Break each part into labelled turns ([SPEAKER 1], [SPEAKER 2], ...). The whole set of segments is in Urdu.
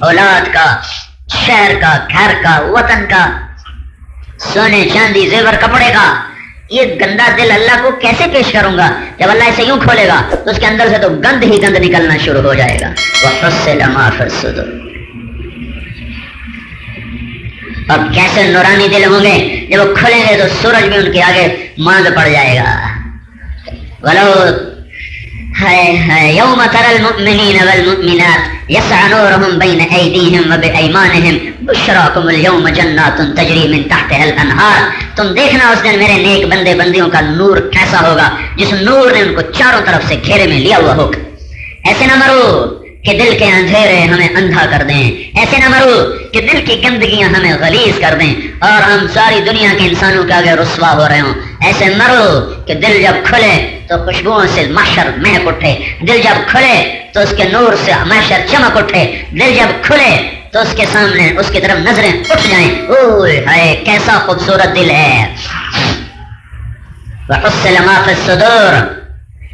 [SPEAKER 1] اولاد کا، شہر کا، گھر کا، وطن کا، سونے چاندی زیور کپڑے کا، یہ گندا دل اللہ کو کیسے پیش کروں گا؟ جب اللہ اسے یوں کھولے گا تو اس کے اندر سے تو گند ہی گند نکلنا شروع ہو جائے گا. وَحُصِّلَ مَا فِي الصُّدُورِ. اب کیسے نورانی دل ہوں گے جب وہ کھلیں گے تو سورج بھی ان کے آگے ماند پڑ جائے گا. وَلَوْ يَوْمَ تَرَى الْمُؤْمِنِينَ وَالْمُؤْمِنَاتِ يَسْعَىٰ نُورُهُم بَيْنَ أَيْدِيهِمْ وَبِأَيْمَانِهِمْ بُشْرَاكُمُ الْيَوْمَ جَنَّاتٌ تَجْرِي مِن تَحْتِهَا الْأَنْهَارُ. تم دیکھنا اس دن میرے نیک بندے بندیوں کا نور کیسا ہوگا جس نور نے ان کو چاروں طرف سے گھیرے میں لیا ہوا ہوگا. ایسے نہ مرو کہ دل کے اندھیرے ہمیں اندھا کر دیں، ایسے نہ مرو کہ دل کی گندگیاں ہمیں غلیظ کر دیں اور ہم ساری دنیا کے انسانوں کے آگے رسوا ہو رہے ہوں. ایسے مرو کہ دل جب کھلے تو خوشبوؤں سے محشر مہک اٹھے، دل جب کھلے تو اس کے نور سے محشر چمک اٹھے، دل جب کھلے تو اس کے سامنے اس کی طرف نظریں اٹھ جائیں. اوہ ہائے کیسا خوبصورت دل ہے. وَحُصِّلَ مَا فِي الصُّدُورِ.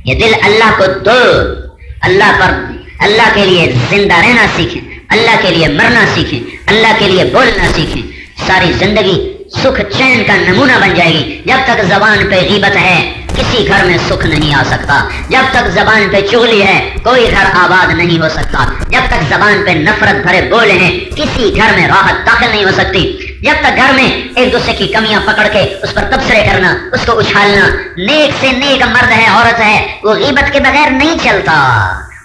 [SPEAKER 1] یہ دل اللہ کو دو، اللہ کے لیے زندہ رہنا سیکھیں، اللہ کے لیے مرنا سیکھیں، اللہ کے لیے بولنا سیکھیں. ساری زندگی سکھ چین کا نمونہ بن جائے گی. جب تک زبان پہ غیبت ہے کسی گھر میں سکھ نہیں آ سکتا. جب تک زبان پہ چغلی ہے کوئی گھر آباد نہیں ہو سکتا. جب تک زبان پہ نفرت بھرے بولے ہیں کسی گھر میں راحت داخل نہیں ہو سکتی. جب تک گھر میں ایک دوسرے کی کمیاں پکڑ کے اس پر تبصرے کرنا، اس کو اچھالنا، نیک سے نیک مرد ہے عورت ہے وہ غیبت کے بغیر نہیں چلتا.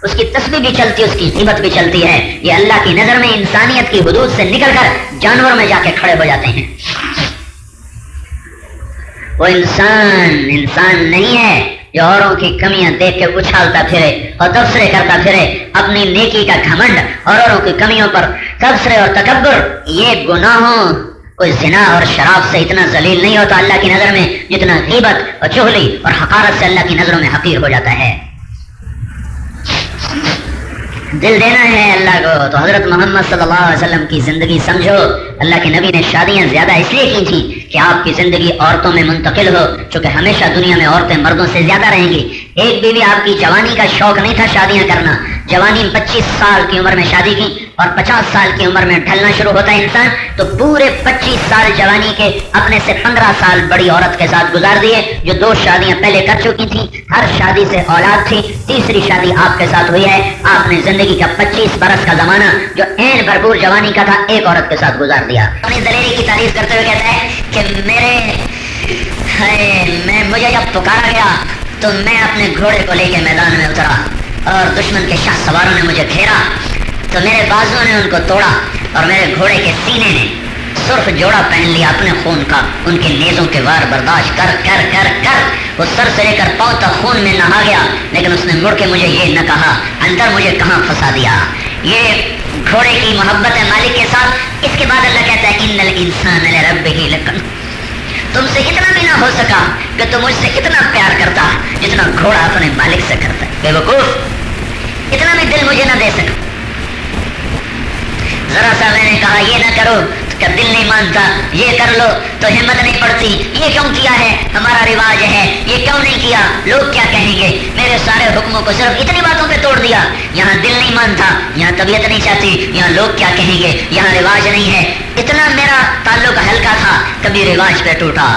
[SPEAKER 1] اس کی تسبیح بھی چلتی ہے، اس کی غیبت بھی چلتی ہے. یہ اللہ کی نظر میں انسانیت کی حدود سے نکل کر جانوروں میں جا کے کھڑے ہو جاتے ہیں. وہ انسان نہیں ہے جو اوروں کی کمیاں دیکھ کے اچھالتا پھرے اور تبصرے کرتا پھرے. اپنی نیکی کا گھمنڈ اور اوروں کی کمیوں پر تبصرے اور تکبر یہ گناہوں کوئی زنا اور شراب سے اتنا ذلیل نہیں ہوتا اللہ کی نظر میں جتنا غیبت اور چغلی اور حقارت سے اللہ کی نظروں میں حقیر ہو جاتا ہے. دل دینا ہے اللہ کو تو حضرت محمد صلی اللہ علیہ وسلم کی زندگی سمجھو. اللہ کے نبی نے شادیاں زیادہ اس لیے کی تھیں کہ آپ کی زندگی عورتوں میں منتقل ہو، چونکہ ہمیشہ دنیا میں عورتیں مردوں سے زیادہ رہیں گی. ایک بیوی آپ کی جوانی کا شوق نہیں تھا شادیاں کرنا. جوانی 25 سال کی عمر میں شادی کی اور 50 سال کی عمر میں ڈھلنا شروع ہوتا ہے انسان، تو پورے 25 سال جوانی کے اپنے سے 15 سال بڑی عورت کے ساتھ گزار دیے جو 2 شادیاں پہلے کر چکی تھیں. ہر شادی سے اولاد تھی، تیسری شادی آپ کے ساتھ ہوئی ہے. آپ نے زندگی کا 25 برس کا زمانہ جو عین بھرپور جوانی کا تھا ایک عورت کے ساتھ گزار دیا. اپنی دلیری کی تعریف کرتے ہوئے کہتا ہے کہ مجھے جب پکارا گیا تو میں اپنے گھوڑے کو لے کے میدان میں اترا اور دشمن کے شاہ سواروں نے مجھے گھیرا تو میرے بازوؤں نے ان کو توڑا اور میرے گھوڑے کے سینے نے سرخ جوڑا پہن لیا اپنے خون کا. ان کے نیزوں کے وار برداشت کر کر کر کر وہ سر سے لے کر پاؤں تک خون میں نہا گیا، لیکن اس نے مڑ کے مجھے یہ نہ کہا اندر مجھے کہاں پھنسا دیا. یہ گھوڑے کی محبت ہے مالک کے ساتھ. اس کے بعد اللہ کہتا ہے ان الانسان لربہ لکنود. تم سے اتنا بھی نہ ہو سکا کہ تم مجھ سے اتنا پیار کرتا جتنا گھوڑا اپنے مالک سے کرتا ہے. بے وقوف، اتنا بھی دل مجھے نہ دے سکا. ذرا سا میں نے کہا یہ نہ کرو تو دل نہیں مانتا، یہ کر لو تو ہمت نہیں پڑتی. یہ کیوں کیا ہے؟ ہمارا رواج ہے. یہ کیوں نہیں کیا؟ لوگ کیا کہیں گے؟ میرے سارے حکموں کو صرف اتنی باتوں پہ توڑ دیا. یہاں دل نہیں مانتا، یہاں طبیعت نہیں چاہتی، یہاں لوگ کیا کہیں گے، یہاں رواج نہیں ہے. اتنا میرا تعلق ہلکا تھا، کبھی رواج پہ ٹوٹا،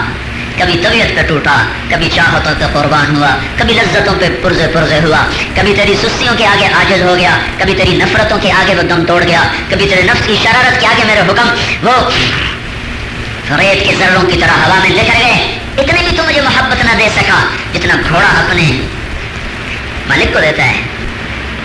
[SPEAKER 1] کبھی طبیعت پہ ٹوٹا، کبھی چاہتوں پہ قربان ہوا، کبھی لذتوں پہ پرزے ہوا، کبھی تیری سستیوں کے آگے عاجز ہو گیا، کبھی تیری نفرتوں کے آگے وہ دم توڑ گیا، کبھی تیرے نفس کی شرارت کے آگے میرے حکم وہ ریت کے ذروں کی طرح ہوا میں بکھر گئے. اتنے بھی تو مجھے محبت نہ دے سکا جتنا گھوڑا اپنے مالک کو دیتا ہے.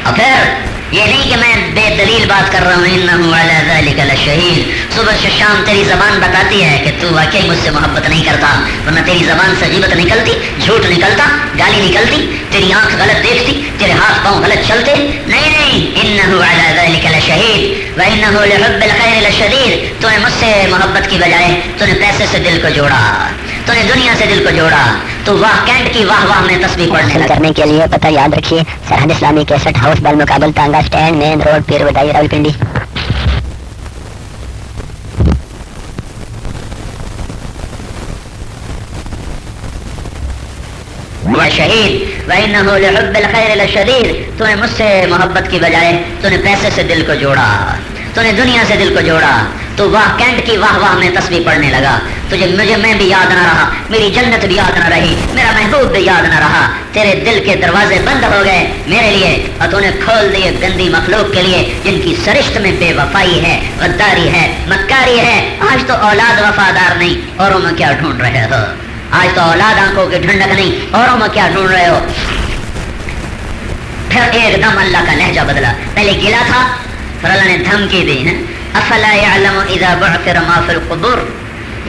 [SPEAKER 1] اور پھر یہ نہیں کہ میں بے دلیل بات کر رہا ہوں. انہ علی ذلک لشہید. صبح سے شام تیری زبان بتاتی ہے کہ تو واقعی مجھ سے محبت نہیں کرتا، ورنہ تیری زبان سے غیبت نکلتی، جھوٹ نکلتا، گالی نکلتی، تیری آنکھ غلط دیکھتی، تیرے ہاتھ پاؤں غلط چلتے. نہیں، انہ علی ذلک لشہید وانہ لحب الخیر لشدید. تو نے مجھ سے محبت کی بجائے تو نے پیسے سے دل کو جوڑا، تو نے دنیا سے دل کو جوڑا. تو واہ کینٹ کی واہ واہ میں تسبیح پڑھنے
[SPEAKER 2] کرنے کے لیے پتہ یاد رکھیے، سرحد اسلامی کیسٹ ہاؤس بالمقابل تانگا اسٹینڈ، مین روڈ، پیر ودائی، راولپنڈی.
[SPEAKER 1] شہید وَإِنَّهُ لِحُبِّ الْخَيْرِ لَشَدِيدٌ. تو نے مجھ سے محبت کی بجائے تو نے پیسے سے دل کو جوڑا. تو نے دنیا سے دل کو جوڑا، تو واہ کینٹ کی واہ واہ میں تسبیح پڑھنے لگا، تجھے مجھے میں بھی یاد نہ رہا، میری جنت بھی یاد نہ رہی، میرا محبوب بھی یاد نہ رہا، تیرے دل کے دروازے بند ہو گئے میرے لیے اور تو نے کھول دیے گندی مخلوق کے لیے جن کی سرشت میں بے وفائی ہے، غداری ہے، مکاری ہے۔ آج تو اولاد وفادار نہیں، اوروں میں کیا ڈھونڈ رہے ہو؟ آج تو اولاد آنکھوں کی ٹھنڈک نہیں، اوروں میں کیا ڈھونڈ رہے ہو؟ پھر ایک دم اللہ کا لہجہ بدلا، پہلے گلا تھا پھر اللہ نے دھمکی دی ہے، افلا یعلم اذا بعثر ما فی القبور،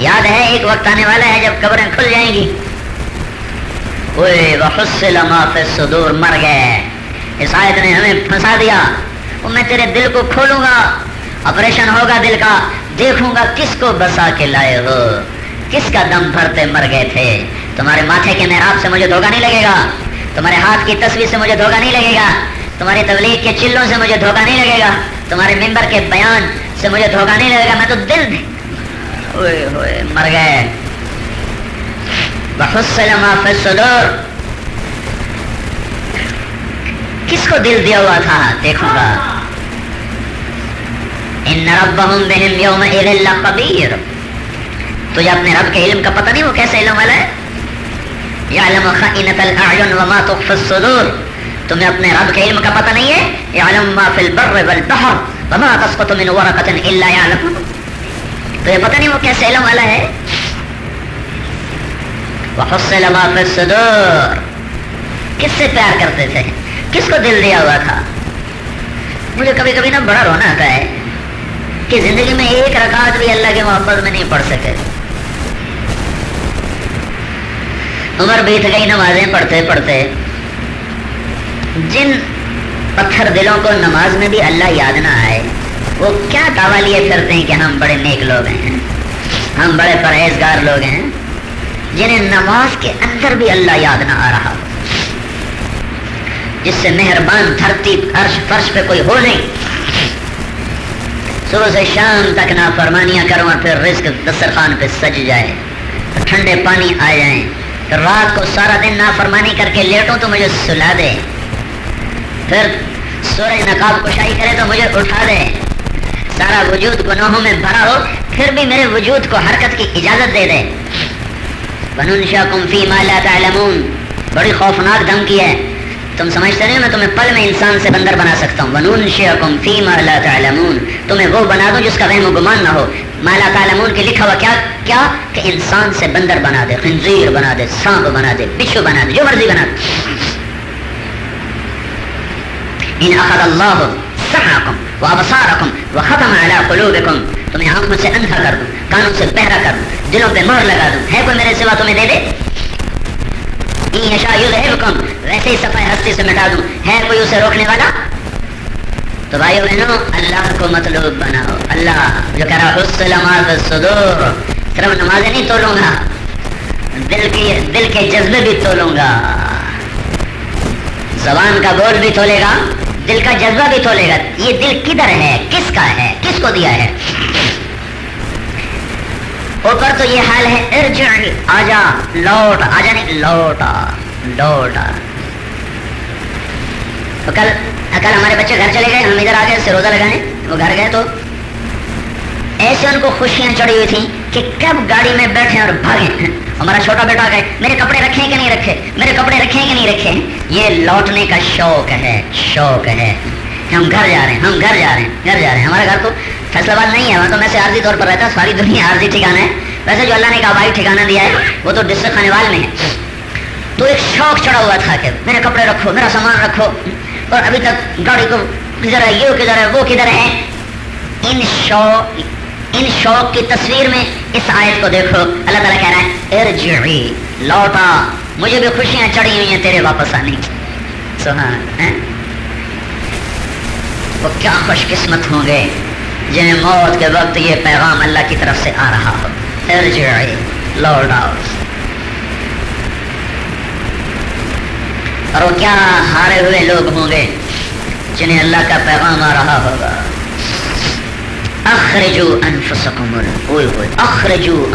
[SPEAKER 1] یاد ہے ایک وقت آنے والا ہے جب قبریں کھل جائیں گی، وحصل ما فی الصدور، مر گئے۔ اس آیت نے ہمیں پھنسا دیا، میں تیرے دل کو کھولوں گا، آپریشن ہوگا دل کا، دیکھوں گا کس کو بسا کے لائے ہو، کس کا دم بھرتے مر گئے تھے۔ تمہارے ماتھے کے محراب سے مجھے دھوکہ نہیں لگے گا، تمہارے ہاتھ کی تصویر سے مجھے دھوکہ نہیں لگے گا، تمہاری تبلیغ کے چلوں سے مجھے دھوکہ نہیں لگے گا، تمہارے ممبر کے بیان سے مجھے دھوکہ نہیں لگے گا، میں تو دل ہوئے ہوئے مر گئے۔ وحصل ما فی الصدور، کس کو دل دیا ہوا تھا دیکھوں گا۔ ان ربهم بهم یومئذ لخبیر، تجھے اپنے رب کے علم کا پتہ نہیں وہ کیسے علم والا ہے؟ یعلم خائنۃ الاعین وما تخفی الصدور، تمہیں اپنے رب کے علم کا پتہ نہیں ہے؟ یعلم ما فی البر والبحر وما تسقط من ورقۃ الا یعلمها، تجھے پتہ نہیں وہ کیسے علم والا ہے؟ وحصل ما فی الصدور، کس سے پیار کرتے تھے، کس کو دل دیا ہوا تھا؟ مجھے کبھی کبھی نا بڑا رونا آتا ہے کہ زندگی میں ایک رکعت بھی اللہ کی محبت میں نہیں پڑھ سکے۔ عمر بیت گئی نمازیں پڑھتے پڑھتے، جن پتھر دلوں کو نماز میں بھی اللہ یاد نہ آئے وہ کیا دعویٰ لیے پھرتے ہیں کہ ہم بڑے نیک لوگ ہیں، ہم بڑے پرہیزگار لوگ ہیں، جنہیں نماز کے اندر بھی اللہ یاد نہ آ رہا، جس سے مہربان دھرتی عرش فرش پہ کوئی ہو نہیں، صبح سے شام تک نافرمانیاں کروں اور پھر رزق دسترخوان پہ سج جائے، ٹھنڈے پانی آ جائیں، پھر رات کو سارا دن نافرمانی کر کے لیٹوں تو مجھے سلا دے، پھر سورج نقاب کشائی کرے تو مجھے اٹھا دے، سارا وجود گناہوں میں بھرا ہو پھر بھی میرے وجود کو حرکت کی اجازت دے دے۔ وَنُنْشَأَكُمْ فِي مَا لَا تَعْلَمُونَ، بڑی خوفناک دھمکی ہے، تم سمجھتے نہیں میں تمہیں پل میں انسان سے بندر بنا سکتا ہوں۔ وَنُنْشِئَكُمْ فِي مَا لَا تَعْلَمُونَ، تمہیں وہ بنا دوں جس کا وہم و گمان نہ ہو۔ مَا لَا تَعْلَمُونَ کے لکھا ہوا کیا کہ انسان سے بندر بنا دے، خنزیر بنا دے، سانپ بنا دے، بچھو بنا دے، جو مرضی بنا دے۔ إِنْ أَخَذَ اللَّهُ سَمْعَكُمْ وَأَبْصَارَكُمْ وَخَتَمَ عَلَىٰ قُلُوبِكُمْ، تمہیں آنکھوں سے اندھا کر دوں، کانوں سے بہرا کر دوں، دلوں پہ مہر لگا دوں، ہے کوئی میرے سوا تمہیں دے دے؟ إِنْ يَشَأْ يُذْهِبْكُمْ، ویسے ہی صفحہ ہستی سے مٹا دوں، ہے کوئی اسے روکنے والا؟ تو بھائیو بہنوں، اللہ کو مطلوب بناؤ۔ اللہ جو کہہ رہا حصل ما فی الصدور، صرف نمازیں نہیں تولوں گا، دل کے جذبے بھی تولوں گا، زبان کا بول بھی تولے گا، دل کا جذبہ بھی تولے گا۔ یہ دل کدھر ہے، کس کا ہے، کس کو دیا ہے؟ اوپر تو یہ حال ہے ارجع، آجا، لوٹ، آجا نہیں لوٹا، لوٹا۔ تو کل ہمارے بچے گھر چلے گئے، ہم ادھر آ گئے سے روزہ لگانے، وہ گھر گئے تو ایسے ان کو خوشیاں چڑھی ہوئی تھیں کہ کب گاڑی میں بیٹھے اور بھاگیں۔ ہمارا چھوٹا بیٹا گئے، میرے کپڑے رکھیں کہ نہیں رکھے، میرے کپڑے رکھیں کہ نہیں رکھے۔ یہ لوٹنے کا شوق ہے، شوق ہے۔ ہم گھر جا رہے ہیں، ہم گھر جا رہے ہیں، گھر جا رہے ہیں۔ ہمارا گھر تو فیصلہ آباد نہیں ہے، وہاں تو میں سے عارضی طور پر رہتا، ساری دنیا عارضی ٹھکانا ہے۔ ویسے جو اللہ نے ایک آبائی ٹھکانا دیا ہے وہ تو ڈسٹرکٹ خانیوال میں ہے۔ تو ایک شوق چڑھا ہوا تھا کہ میرے کپڑے رکھو، میرا سامان رکھو، اور ابھی تک گاڑی کو کدھر ہے، یہ کدھر ہے، وہ کدھر ہے۔ ان شوق کی تصویر میں اس آیت کو دیکھو، اللہ تعالیٰ کہہ رہا ہے ارجعی، لوٹا، مجھے بھی خوشیاں چڑھی ہوئی ہیں تیرے واپس آنے کی۔ سبحان، وہ کیا خوش قسمت ہوں گے جنہیں موت کے وقت یہ پیغام اللہ کی طرف سے آ رہا ہو، ارجعی، لوٹ آؤ۔ اور وہ کیا ہارے ہوئے لوگ ہوں گے جنہیں اللہ کا پیغام آ رہا ہوگا۔ اخرجوا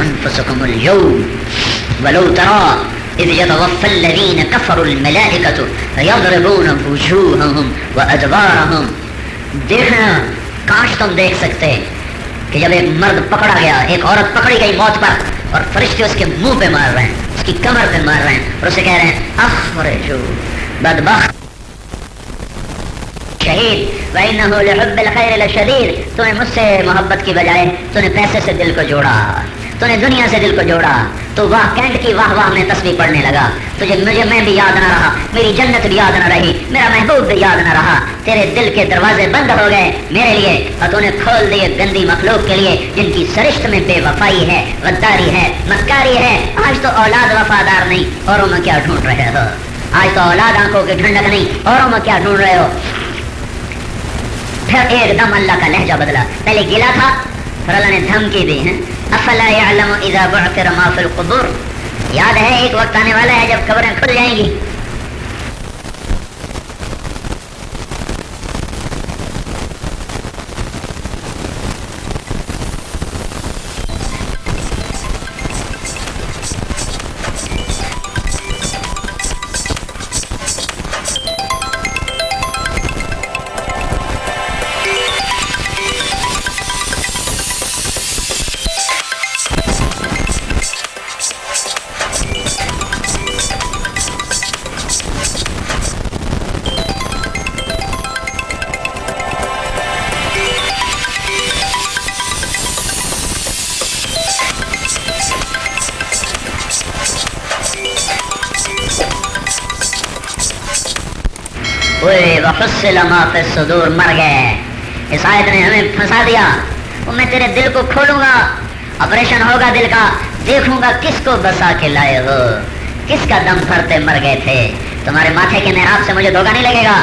[SPEAKER 1] انفسکم اليوم ولو ترى اذ يتوفى الذين كفروا الملائكة يضربون وجوههم وادبارهم، دیکھنا کاش تم دیکھ سکتے کہ جب ایک مرد پکڑا گیا، ایک عورت پکڑی گئی موت پر، اور فرشتے اس کے منہ پہ مار رہے ہیں، اس کی کمر پہ مار رہے ہیں، اور اسے کہہ رہے ہیں اخرجو بدبخت شہید وَإِنَّهُ لِحُبِّ الْخَيْرِ لَشَدِيدٌ، تو نے مجھ سے محبت کی بجائے تو نے پیسے سے دل کو جوڑا، تو نے دنیا سے دل کو جوڑا، تو واہ کینٹ کی واہ واہ میں تسبیح پڑھنے لگا، مجھے میں بھی یاد نہ رہا، میری جنت بھی یاد نہ رہی، میرا محبوب بھی یاد نہ رہا، تیرے دل کے دروازے بند ہو گئے میرے لیے، اور تو نے کھول دیے گندی مخلوق کے لیے جن کی سرشت میں بے وفائی ہے، غداری ہے، مکاری ہے۔ آج تو اولاد وفادار نہیں، اوروں میں کیا ڈھونڈ رہے ہو؟ آج تو اولاد آنکھوں کی ٹھنڈک نہیں، اوروں میں کیا ڈھونڈ رہے ہو؟ پھر ایک دم اللہ کا لہجہ بدلا، پہلے گلا تھا، پھر اللہ نے دھمکی دی ہے، افلا یعلم اذا بعثر ما فی القبور، یاد ہے ایک وقت آنے والا ہے جب قبریں کھل جائیں گی۔ وَحُصِّلَ مَا فِي الصُّدُورِ، مر گئے، اس آیت نے ہمیں پھنسا دیا۔ وہ میں تیرے دل کو کھولوں گا، آپریشن ہوگا دل کا، دیکھوں گا کس کو بسا کے لائے ہو، کس کا دم بھرتے مر گئے تھے۔ تمہارے ماتھے کے محراب سے مجھے دھوکہ نہیں لگے گا،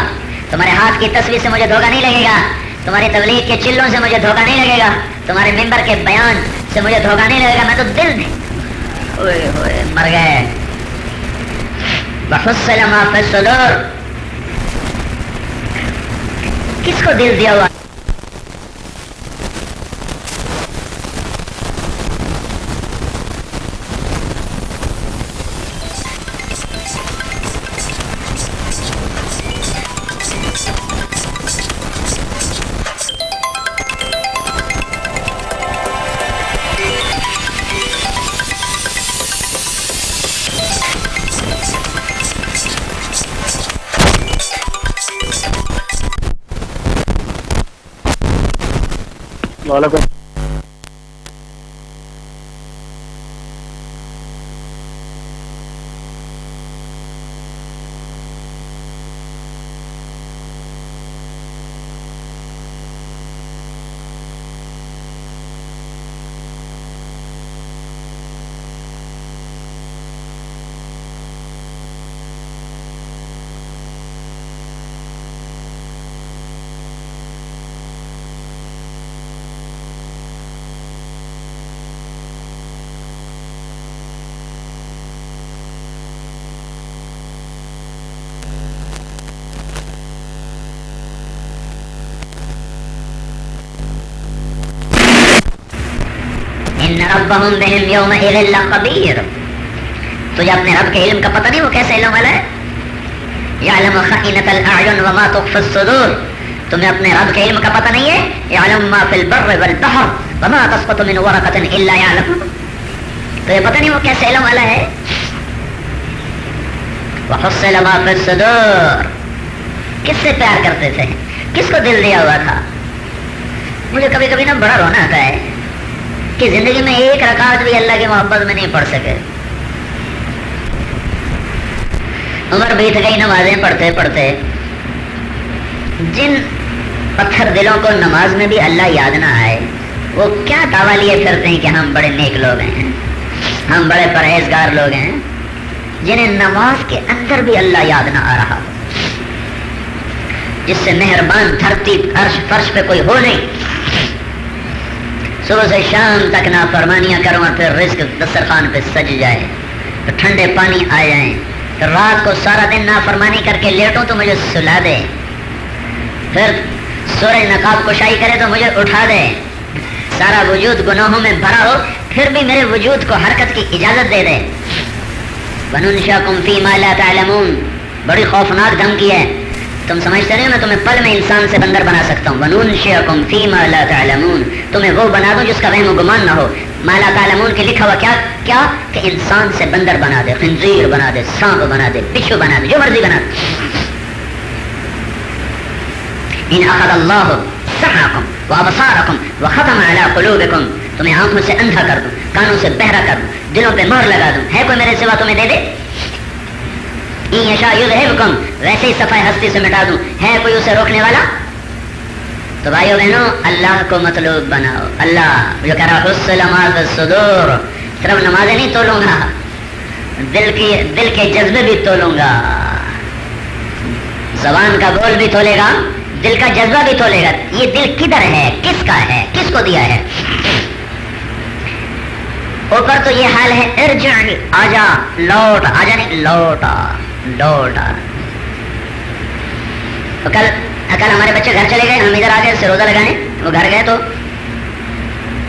[SPEAKER 1] تمہارے ہاتھ کی تصویر سے مجھے دھوکہ نہیں لگے گا، تمہاری تبلیغ کے چلوں سے مجھے دھوکہ نہیں لگے گا، تمہارے ممبر کے بیان سے مجھے دھوکہ نہیں لگے گا، میں تو دل میں ہوئے مر گئے۔ وَحُصِّلَ مَا فِي الصُّدُورِ، کس کو دل دیا ہوا؟
[SPEAKER 3] وعلیکم
[SPEAKER 1] ان ربهم بهم يومئذ لخبیر، تجھے اپنے رب کے علم کا پتہ نہیں وہ کیسے علم والا ہے؟ یعلم خائنۃ الاعین وما تخفی الصدور، تمہیں اپنے رب کے علم کا پتہ نہیں ہے؟ یعلم ما فی البر والبحر وما تسقط من ورقۃ الا یعلمها، تو یہ پتہ نہیں وہ کیسے علم والا ہے؟ وحصل ما فی الصدور، کس سے پیار کرتے تھے، کس کو دل دیا ہوا تھا؟ مجھے کبھی کبھی نا بڑا رونا آتا ہے کہ زندگی میں ایک رکعت بھی اللہ کی محبت میں نہیں پڑھ سکے۔ عمر بیت گئی نمازیں پڑھتے پڑھتے، جن پتھر دلوں کو نماز میں بھی اللہ یاد نہ آئے، وہ کیا دعویٰ لیے پھرتے ہیں کہ ہم بڑے نیک لوگ ہیں، ہم بڑے پرہیزگار لوگ ہیں، جنہیں نماز کے اندر بھی اللہ یاد نہ آ رہا، جس سے مہربان دھرتی عرش فرش پہ کوئی ہو نہیں، صبح سے شام تک نافرمانیاں کروں اور پھر رزق دسترخوان پہ سج جائے، پھر ٹھنڈے پانی آ جائیں، پھر رات کو سارا دن نافرمانی کر کے لیٹوں تو مجھے سلا دے، پھر سورج نقاب کشائی کرے تو مجھے اٹھا دے، سارا وجود گناہوں میں بھرا ہو پھر بھی میرے وجود کو حرکت کی اجازت دے دے۔ وَنُنْشَأَكُمْ فِي مَا لَا تَعْلَمُونَ، بڑی خوفناک دھمکی ہے، تم سمجھتے نہیں میں تمہیں پل میں انسان سے بندر بنا سکتا ہوں. وَنُنشِئَكُمْ فِي مَا لَا تَعْلَمُونَ, تمہیں وہ بنا دوں جس کا وہم و گمان نہ ہو. ما لا تعلمون کے لکھا ہوا کیا کہ انسان سے بندر بنا دے, خنزیر بنا دے, سانپ بنا دے, بچھو بنا دے, جو مرضی بنا دے. ان اخذ اللہ سمعکم وابصارکم وختم علی قلوبکم, تمہیں آنکھوں سے اندھا کر دوں, کانوں سے بہرا کر دوں, دلوں پہ مہر لگا دوں. ہے کوئی میرے سوا تمہیں دے دے؟ ان یشاء یذہبکم, ویسے ہی صفحہ ہستی سے مٹا دوں. ہے کوئی اسے روکنے والا؟ تو بھائیو بہنوں, اللہ کو مطلوب بناؤ. اللہ جو کہہ رہا حصل ما فی الصدور, صرف نمازیں نہیں تولوں گا, دل کے جذبے بھی تولوں گا. زبان کا بول بھی تولے گا, دل کا جذبہ بھی تولے گا. یہ دل کدھر ہے, کس کا ہے, کس کو دیا ہے؟ اوپر تو یہ حال ہے ارجع, آجا, لوٹ, آجا نہیں لوٹا, لوٹا. کل ہمارے بچے گھر چلے گئے, ہم ادھر آ گئے روزہ لگانے. وہ گھر گئے تو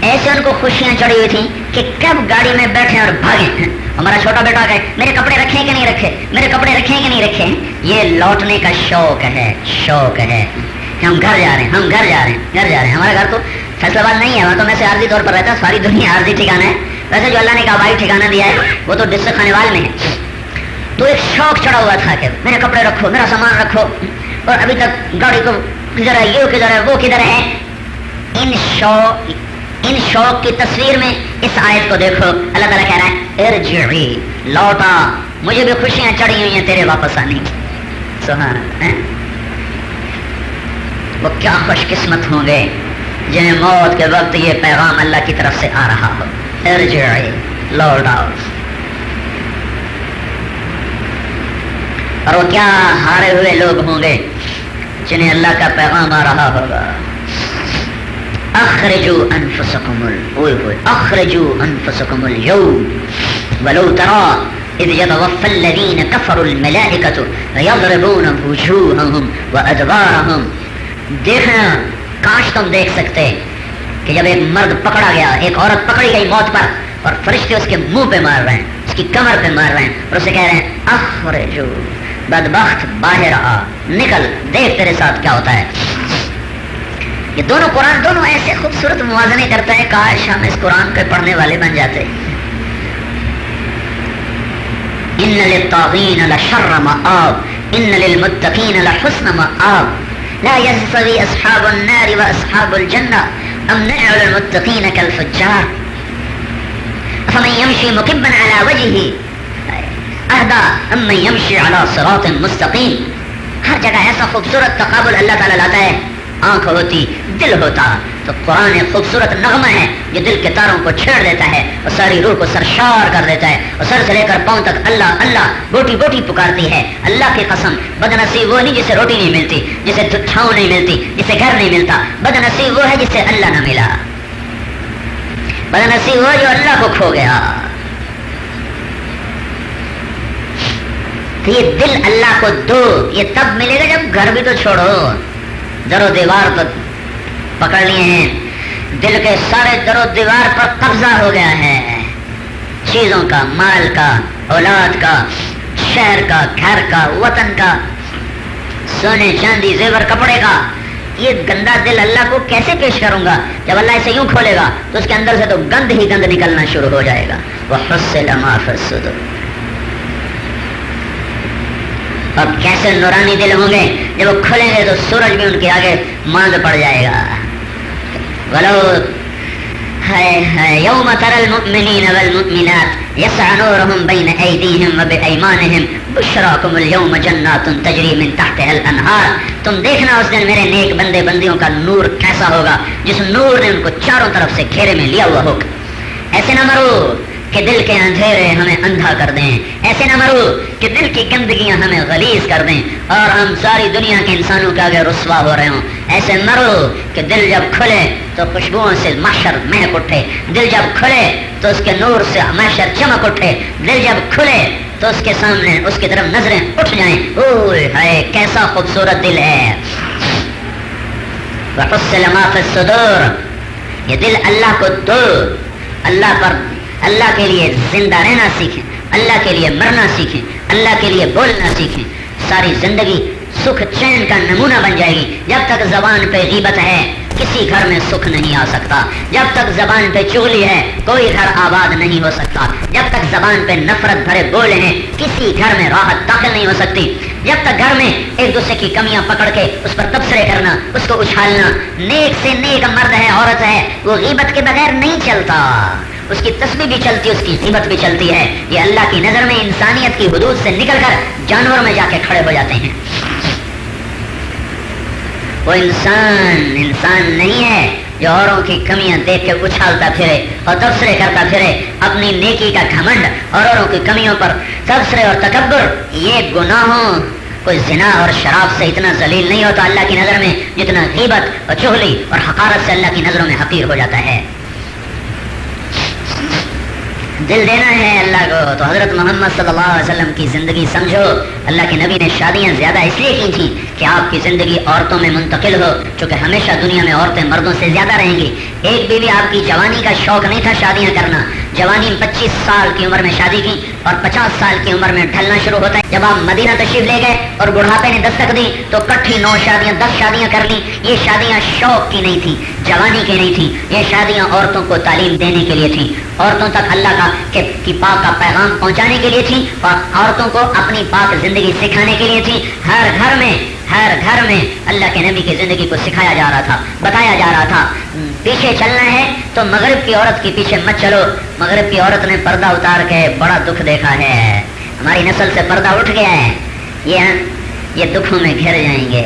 [SPEAKER 1] ایسے ان کو خوشیاں چڑھی ہوئی تھیں کہ کب گاڑی میں بیٹھے اور بھاگیں. ہمارا چھوٹا بیٹا گئے, میرے کپڑے رکھے کہ نہیں رکھے, میرے کپڑے رکھے کہ نہیں رکھے. یہ لوٹنے کا شوق ہے, شوق ہے. ہم گھر جا رہے ہیں, ہم گھر جا رہے ہیں, گھر جا رہے ہیں. ہمارا گھر تو فیصل آباد نہیں ہے, وہاں تو میں سے عارضی طور پر رہتا ہے. ساری دنیا عارضی ٹھکانا ہے. ویسے جو اللہ نے کعبائی ٹھکانا دیا ہے وہ تو ڈسٹرکٹ خانیوال میں ہے. تو ایک شوق چڑھا ہوا تھا کہ میرے کپڑے رکھو, میرا سامان رکھو, اور ابھی تک گاڑی کو کدھر ہے, یہ کدھر ہے, وہ کدھر ہے. ان شوق کی تصویر میں اس آیت کو دیکھو. اللہ تعالیٰ کہہ رہا ہے ارجعی, لوٹا, مجھے بھی خوشیاں چڑھی ہوئی ہیں تیرے واپس آنے کی. سبحان اللہ. وہ کیا خوش قسمت ہوں گے جنہیں موت کے وقت یہ پیغام اللہ کی طرف سے آ رہا ہو, ارجعی, لوٹ آؤ. اور وہ کیا ہارے ہوئے لوگ ہوں گے جنہیں اللہ کا پیغام آ رہا ہوگا. اخرجوا انفسکم اخرجوا انفسکم اليوم ولو ترى اذ يتوفى الذين كفروا الملائكة يضربون وجوههم وادبارهم. دیکھنا, کاش تم دیکھ سکتے کہ جب ایک مرد پکڑا گیا, ایک عورت پکڑی گئی موت پر, اور فرشتے اس کے منہ پہ مار رہے ہیں, اس کی کمر پہ مار رہے ہیں, اور اسے کہہ رہے ہیں اخرجو, بدبخت باہر آ, نکل, دیکھ تیرے ساتھ کیا ہوتا ہے. یہ دونوں قرآن دونوں ایسے خوبصورت موازنے کرتا ہے, کاش ہم اس قرآن کے پڑھنے والے بن جاتے. ان للطاغین لشر مآب ان للمتقین لحسن مآب لا يستوي اصحاب النار واصحاب الجنة ام نجعل المتقین كالفجار فمن يمشي مكبا على وجهه اهدى ام من يمشي على صراط مستقیم. ہر جگہ ایسا خوبصورت تقابل اللہ تعالیٰ لاتا ہے. آنکھ ہوتی, دل ہوتا, تو قرآن ایک خوبصورت نغمہ ہے جو دل کے تاروں کو چھیڑ دیتا ہے اور ساری روح کو سرشار کر دیتا ہے, اور سر سے لے کر پاؤں تک اللہ اللہ بوٹی بوٹی پکارتی ہے. اللہ کی قسم, بدنصیب وہ نہیں جسے روٹی نہیں ملتی, جسے چھاؤں نہیں ملتی, جسے گھر نہیں ملتا. بدنصیب وہ ہے جسے اللہ نہ ملا. بدنصیب وہ جو اللہ کو کھو گیا. تو یہ دل اللہ کو دو, یہ تب ملے گا جب گھر بھی تو چھوڑو, در و دیوار تو پکڑ لیے ہیں, دل کے سارے در و دیوار پر قبضہ ہو گیا ہے. چیزوں کا, مال کا, اولاد کا, شہر کا, گھر کا, وطن کا, سونے چاندی زیور کپڑے کا. یہ گندا دل اللہ کو کیسے پیش کروں گا؟ جب اللہ اسے یوں کھولے گا تو اس کے اندر سے تو گند ہی گند نکلنا شروع ہو جائے گا. وَحُصِّلَ مَا فِي الصُّدُورِ. اور کیسے نورانی دل ہوں گے, جب وہ کھلیں گے تو سورج بھی ان کے آگے ماند پڑ جائے گا. وَلَوْ يَوْمَ تَرَى الْمُؤْمِنِينَ وَالْمُؤْمِنَاتِ يَسْعَى نُورُهُم بَيْنَ أَيْدِيهِمْ وَبِأَيْمَانِهِمْ بُشْرَاكُمُ الْيَوْمَ جَنَّاتٌ تَجْرِي مِن تَحْتِهَا الْأَنْهَارُ. تم دیکھنا اس دن میرے نیک بندے بندیوں کا نور کیسا ہوگا, جس نور نے ان کو چاروں طرف سے گھیرے میں لیا ہوا ہوگا. ایسے نہ مرو کہ دل کے اندھیرے ہمیں اندھا کر دیں, ایسے نہ مرو کہ دل کی گندگیاں ہمیں غلیظ کر دیں اور ہم ساری دنیا کے انسانوں کے آگے رسوا ہو رہے ہوں. ایسے مرو کہ دل جب کھلے تو خوشبوؤں سے محشر مہک اٹھے, دل جب کھلے تو اس کے نور سے محشر چمک اٹھے, دل جب کھلے تو اس کے سامنے اس کی طرف نظریں اٹھ جائیں. اوہ ہائے کیسا خوبصورت دل ہے. وَحُصِّلَ مَا فِي الصُّدُورِ. یہ دل اللہ کو دو, اللہ پر, اللہ کے لیے زندہ رہنا سیکھیں, اللہ کے لیے مرنا سیکھیں, اللہ کے لیے بولنا سیکھیں. ساری زندگی سکھ چین کا نمونہ بن جائے گی. جب تک زبان پہ غیبت ہے کسی گھر میں سکھ نہیں آ سکتا. جب تک زبان پہ چغلی ہے کوئی گھر آباد نہیں ہو سکتا. جب تک زبان پہ نفرت بھرے بول ہیں کسی گھر میں راحت داخل نہیں ہو سکتی. جب تک گھر میں ایک دوسرے کی کمیاں پکڑ کے اس پر تبصرے کرنا, اس کو اچھالنا, نیک سے نیک مرد ہے عورت ہے وہ غیبت کے بغیر نہیں چلتا. اس کی تسبیح بھی چلتی ہے, اس کی غیبت بھی چلتی ہے. یہ اللہ کی نظر میں انسانیت کی حدود سے نکل کر جانوروں میں جا کے کھڑے ہو جاتے ہیں. وہ انسان نہیں ہے جو اوروں کی کمیاں دیکھ کے اچھالتا پھرے اور تبصرے کرتا پھرے. اپنی نیکی کا گھمنڈ اور اوروں کی کمیوں پر تبصرے اور تکبر, یہ گناہوں کوئی زنا اور شراب سے اتنا ذلیل نہیں ہوتا اللہ کی نظر میں جتنا غیبت اور چغلی اور حقارت سے اللہ کی نظروں میں حقیر ہو جاتا ہے. دل دینا ہے اللہ کو تو حضرت محمد صلی اللہ علیہ وسلم کی زندگی سمجھو. اللہ کے نبی نے شادیاں زیادہ اس لیے کی تھیں کہ آپ کی زندگی عورتوں میں منتقل ہو, چونکہ ہمیشہ دنیا میں عورتیں مردوں سے زیادہ رہیں گی. ایک بیوی آپ کی جوانی کا شوق نہیں تھا شادیاں کرنا. جوانی 25 سال کی عمر میں شادی کی اور 50 سال کی عمر میں ڈھلنا شروع ہوتا ہے. جب آپ مدینہ تشریف لے گئے اور بڑھاپے نے دستک دی تو کٹھی 9 شادیاں 10 شادیاں کر لی. یہ شادیاں شوق کی نہیں تھی, جوانی کی نہیں تھی. یہ شادیاں عورتوں کو تعلیم دینے کے لیے تھی, عورتوں تک اللہ کی پاک کا پیغام پہنچانے کے لیے تھی اور عورتوں کو اپنی پاک زندگی سکھانے کے لیے تھی. ہر گھر میں اللہ کے نبی کی زندگی کو سکھایا جا رہا تھا, بتایا جا رہا تھا. پیچھے چلنا ہے تو مغرب کی عورت کے پیچھے مت چلو. مغرب کی عورت نے پردہ اتار کے بڑا دکھ دیکھا ہے. ہماری نسل سے پردہ اٹھ گیا ہے. یہ دکھوں میں گھر جائیں گے.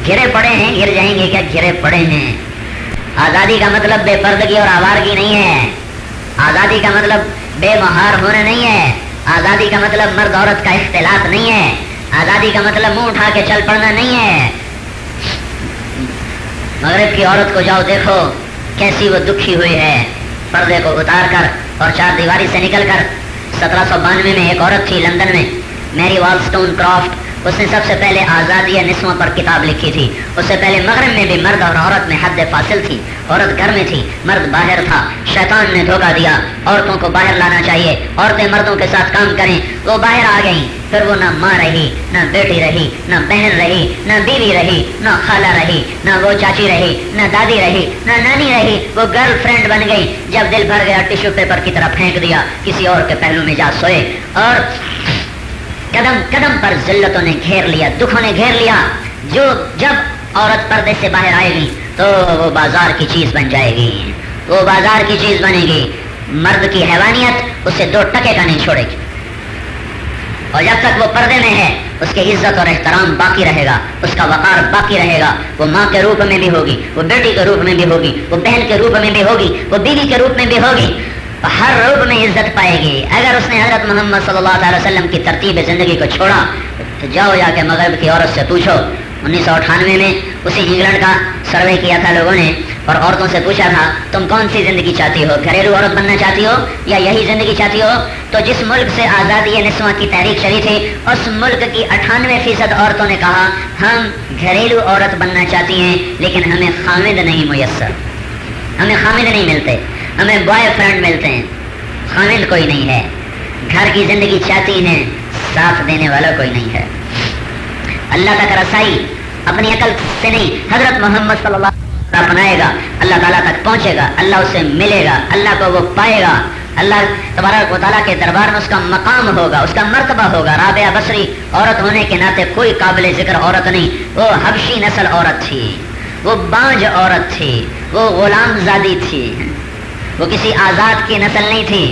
[SPEAKER 1] گھرے پڑے ہیں, گر جائیں گے کیا, گھرے پڑے ہیں. آزادی کا مطلب بے پردگی اور آوارگی نہیں ہے. آزادی کا مطلب بے مہار ہونا نہیں ہے. آزادی کا مطلب مرد عورت کا اختلاط نہیں ہے. آزادی کا مطلب منہ اٹھا کے چل پڑنا نہیں ہے. مغرب کی عورت کو جاؤ دیکھو کیسی وہ دکھی ہوئی ہے. پردے کو اتار کر اور 4 دیواری سے نکل کر. 1792 میں ایک عورت تھی لندن میں, میری والسٹون کرافٹ. اس نے سب سے پہلے آزادی نسواں پر کتاب لکھی تھی. اس سے پہلے مغرب میں بھی مرد اور عورت میں حد فاصل تھی. عورت گھر میں تھی, مرد باہر تھا. شیطان نے دھوکہ دیا, عورتوں کو باہر لانا چاہیے, عورتیں مردوں کے ساتھ کام کریں. وہ باہر آ گئیں, پھر وہ نہ ماں رہی, نہ بیٹی رہی, نہ بہن رہی, نہ بیوی رہی, نہ خالہ رہی, نہ وہ چاچی رہی, نہ دادی رہی, نہ نانی رہی. وہ گرل فرینڈ بن گئی. جب دل بھر گیا ٹیشو پیپر کی طرح پھینک دیا, کسی اور کے پہلو میں جا سوئے. اور قدم قدم پر ذلتوں نے گھیر لیا, دکھوں نے گھیر لیا. جب عورت پردے سے باہر آئے گی تو وہ بازار کی چیز بن جائے گی, وہ بازار کی چیز بنے گی. مرد کی حیوانیت اسے 2 ٹکے کا نہیں چھوڑے گی. اور جب تک وہ پردے میں ہے اس کی عزت اور احترام باقی رہے گا, اس کا وقار باقی رہے گا. وہ ماں کے روپ میں بھی ہوگی, وہ بیٹی کے روپ میں بھی ہوگی, وہ بہن کے روپ میں بھی ہوگی, وہ بیوی کے روپ میں بھی ہوگی. ہر روپ میں عزت پائے گی. اگر اس نے حضرت محمد صلی اللہ علیہ وسلم کی ترتیب زندگی کو چھوڑا تو جاؤ جا کے مغرب کی عورت سے پوچھو. 1998 میں اسی انگلینڈ کا سروے کیا تھا لوگوں نے اور عورتوں سے پوچھا تھا تم کون سی زندگی چاہتی ہو, گھریلو عورت بننا چاہتی ہو یا یہی زندگی چاہتی ہو. تو جس ملک سے آزادی نسواں کی تحریک چلی تھی اس ملک کی 98% عورتوں نے کہا ہم گھریلو عورت بننا چاہتی ہیں لیکن ہمیں خامد نہیں میسر, ہمیں خامد نہیں ملتے, ہمیں بوائے فرینڈ ملتے ہیں, خامد کوئی نہیں ہے. گھر کی زندگی چاہتی ہیں, ساتھ دینے والا کوئی نہیں ہے. اللہ تک رسائی اپنی عقل سے نہیں, حضرت محمد صلی اللہ علیہ وسلم اپنائے گا, اللہ تعالیٰ تک پہنچے گا, اللہ اسے ملے گا, اللہ کو وہ پائے گا. اللہ تبارک و تعالیٰ کے دربار میں اس کا مقام ہوگا, اس کا مرتبہ ہوگا. رابعہ بصری عورت ہونے کے ناطے کوئی قابل ذکر عورت نہیں. وہ حبشی نسل عورت تھی, وہ بانج عورت تھی, وہ غلام زادی تھی, وہ کسی آزاد کی نسل نہیں تھی,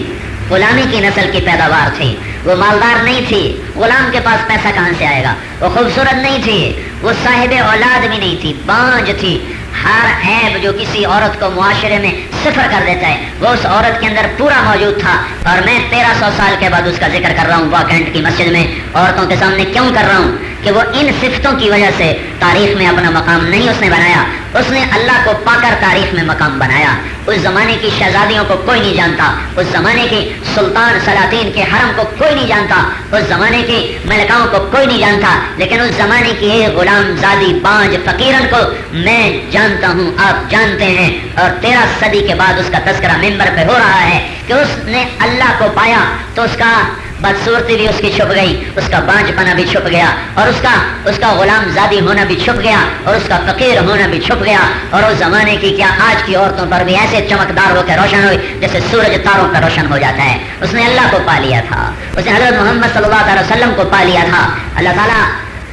[SPEAKER 1] غلامی کی نسل کی پیداوار تھی. وہ مالدار نہیں تھی, غلام کے پاس پیسہ کہاں سے آئے گا. وہ خوبصورت نہیں تھی, وہ صاحب اولاد بھی نہیں تھی, بانج تھی. ہر عیب جو کسی عورت کو معاشرے میں صفر کر دیتا ہے وہ اس عورت کے اندر پورا موجود تھا. اور میں 1300 سال کے بعد اس کا ذکر کر رہا ہوں واکینٹ کی مسجد میں عورتوں کے سامنے. کیوں کر رہا ہوں کہ وہ ان صفتوں کی وجہ سے تاریخ میں اپنا مقام نہیں اس نے بنایا, اس نے اللہ کو پا کر تاریخ میں مقام بنایا. اس زمانے کی شہزادیوں کو کوئی نہیں جانتا, اس زمانے کے سلطان سلاطین کے حرم کو کوئی نہیں جانتا, اس زمانے کی ملکاؤں کو کوئی نہیں جانتا, لیکن اس زمانے کی ایک غلام زادی بانج فقیرن کو میں جانتا ہوں, آپ جانتے ہیں. اور 13 صدی کے بعد اس کا تذکرہ ممبر پہ ہو رہا ہے کہ اس نے اللہ کو پایا تو اس کا بدصورتی بھی اس کی چھپ گئی, اس کا بانج پنا بھی چھپ گیا, اور اس کا غلام زادی ہونا بھی چھپ گیا, اور اس کا فقیر ہونا بھی چھپ گیا, اور اس زمانے کی کیا آج کی عورتوں پر بھی ایسے چمکدار ہو کے روشن ہوئی جیسے سورج تاروں پر روشن ہو جاتا ہے. اس نے اللہ کو پا لیا تھا, اس نے حضرت محمد صلی اللہ علیہ وسلم کو پا لیا تھا. اللہ تعالیٰ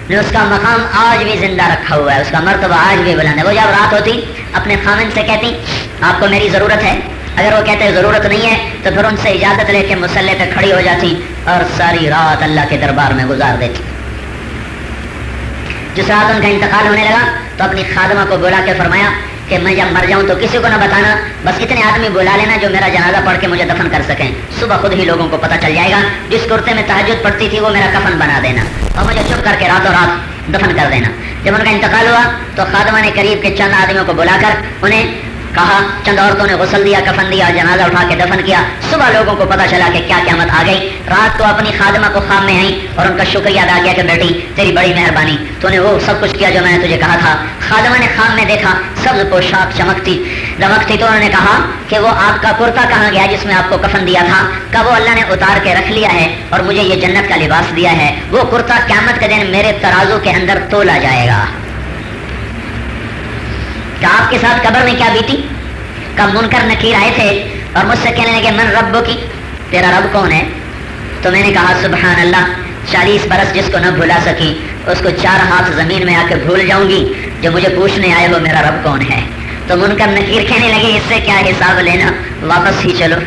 [SPEAKER 1] نے اس کا مقام آج بھی زندہ رکھا ہوا ہے, اس کا مرتبہ آج بھی بلند ہے. وہ جب رات ہوتی اپنے خامن سے کہتی آپ کو میری ضرورت ہے, اگر وہ کہتے ضرورت نہیں ہے تو پھر ان سے اجازت لے کے مصلے پہ کھڑی ہو جاتی اور ساری رات اللہ کے دربار میں گزار دیتی. جس رات ان کا انتقال ہونے لگا تو اپنی خادمہ کو بلا کے فرمایا کہ میں جب مر جاؤں تو کسی کو نہ بتانا, بس اتنے آدمی بلا لینا جو میرا جنازہ پڑھ کے مجھے دفن کر سکیں. صبح خود ہی لوگوں کو پتہ چل جائے گا, جس کرتے میں تہجد پڑتی تھی وہ میرا کفن بنا دینا اور مجھے چپ کر کے راتوں رات دفن کر دینا. جب ان کا انتقال ہوا تو خادمہ نے قریب کے چند آدمیوں کو بلا کر انہیں کہا, چند عورتوں نے غسل دیا, کفن دیا, جنازہ اٹھا کے دفن کیا. صبح لوگوں کو پتہ چلا کہ کیا قیامت آ گئی. رات کو اپنی خادمہ کو خواب میں آئی اور ان کا شکریہ ادا کیا کہ بیٹی تیری بڑی مہربانی, تو نے وہ سب کچھ کیا جو میں نے تجھے کہا تھا. خادمہ نے خواب میں دیکھا سبز پوشاک چمکتی دمکتی, تو انہوں نے کہا کہ وہ آپ کا کرتا کہاں گیا جس میں آپ کو کفن دیا تھا؟ کہ وہ اللہ نے اتار کے رکھ لیا ہے اور مجھے یہ جنت کا لباس دیا ہے. وہ کرتا قیامت کے دن میرے ترازو کے اندر تولا جائے گا. کہ آپ کے ساتھ قبر میں کیا بیتی؟ کا منکر نکیر آئے تھے اور مجھ سے کہنے لگے من ربو کی, تیرا رب کون ہے؟ تو میں نے کہا سبحان اللہ, 40 برس جس کو نہ بھلا سکی اس کو 4 ہاتھ زمین میں آ کے بھول جاؤں گی. جو مجھے پوچھنے آئے وہ میرا رب کون ہے. تو منکر نکیر کہنے لگے اس سے کیا حساب لینا, واپس ہی چلو.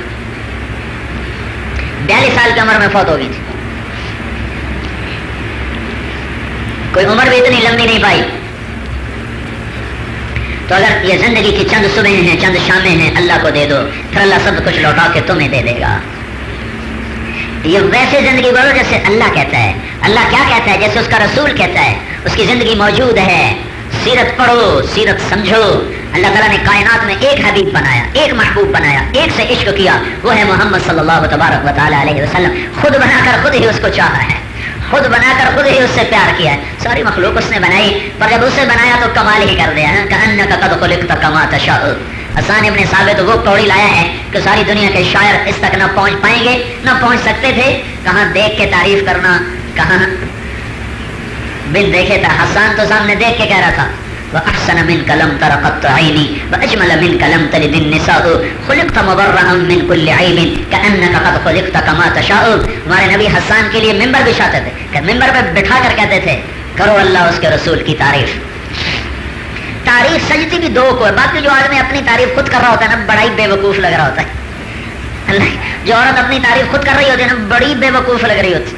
[SPEAKER 1] 42 سال کی عمر میں فوت ہو گئی تھی. کوئی عمر بھی اتنی لمبی نہیں پائی. تو اگر یہ زندگی کی چند صبح ہیں, چند شامیں ہیں, اللہ کو دے دو, پھر اللہ سب کچھ لوٹا کے تمہیں دے دے گا. یہ ویسے زندگی بڑھو جیسے اللہ کہتا ہے. اللہ کیا کہتا ہے؟ جیسے اس کا رسول کہتا ہے. اس کی زندگی موجود ہے. سیرت پڑھو, سیرت سمجھو. اللہ تعالیٰ نے کائنات میں ایک حبیب بنایا, ایک محبوب بنایا, ایک سے عشق کیا, وہ ہے محمد صلی اللہ تبارک و تعالیٰ علیہ وسلم. خود بنا کر خود ہی اس کو چاہا ہے, خود بنا کر خود ہی اس سے پیار کیا ہے. ساری مخلوق اس نے بنائی, پر جب اسے بنایا تو کمال ہی کر دیا ہے. کأنک قد خلقت کما تشاء. حسان ابن ثابت وہ پوڑی لایا ہے کہ ساری دنیا کے شاعر اس تک نہ پہنچ پائیں گے, نہ پہنچ سکتے تھے. کہاں دیکھ کے تعریف کرنا, کہاں بن دیکھے تھا. حسان تو سامنے دیکھ کے کہہ رہا تھا وَأَحْسَنَ مِنْكَ لَمْ تَرَ قَطُّ عَيْنِي وَأَجْمَلَ مِنْكَ لَمْ تَلِدِ النِّسَاءُ خُلِقْتَ مُبَرَّأً مِنْ كُلِّ عَيْبٍ كَأَنَّكَ قَدْ خُلِقْتَ كَمَا تَشَاءُ. ہمارے نبی حسان کے لیے ممبر بچھاتے تھے کہ ممبر پہ بٹھا کر کہتے تھے کرو اللہ اس کے رسول کی تعریف. تعریف سجتی بھی دو کو ہے. باقی جو آدمی اپنی تعریف خود کر رہا ہوتا ہے نا, بڑا ہی بے وقوف لگ رہا ہوتا ہے. اللہ, جو عورت اپنی تعریف خود کر رہی ہوتی ہے نا, بڑی بے وقوف لگ رہی ہوتی.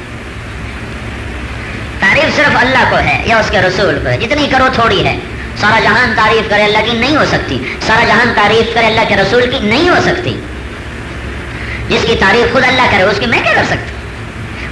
[SPEAKER 1] تعریف صرف اللہ کو ہے یا اس کے رسول کو ہے. جتنی کرو تھوڑی ہے. سارا جہان تعریف کرے اللہ کی نہیں ہو سکتی, سارا جہان تعریف کرے اللہ کے رسول کی نہیں ہو سکتی. جس کی تعریف خود اللہ کرے اس کی میں کیا کر سکتی.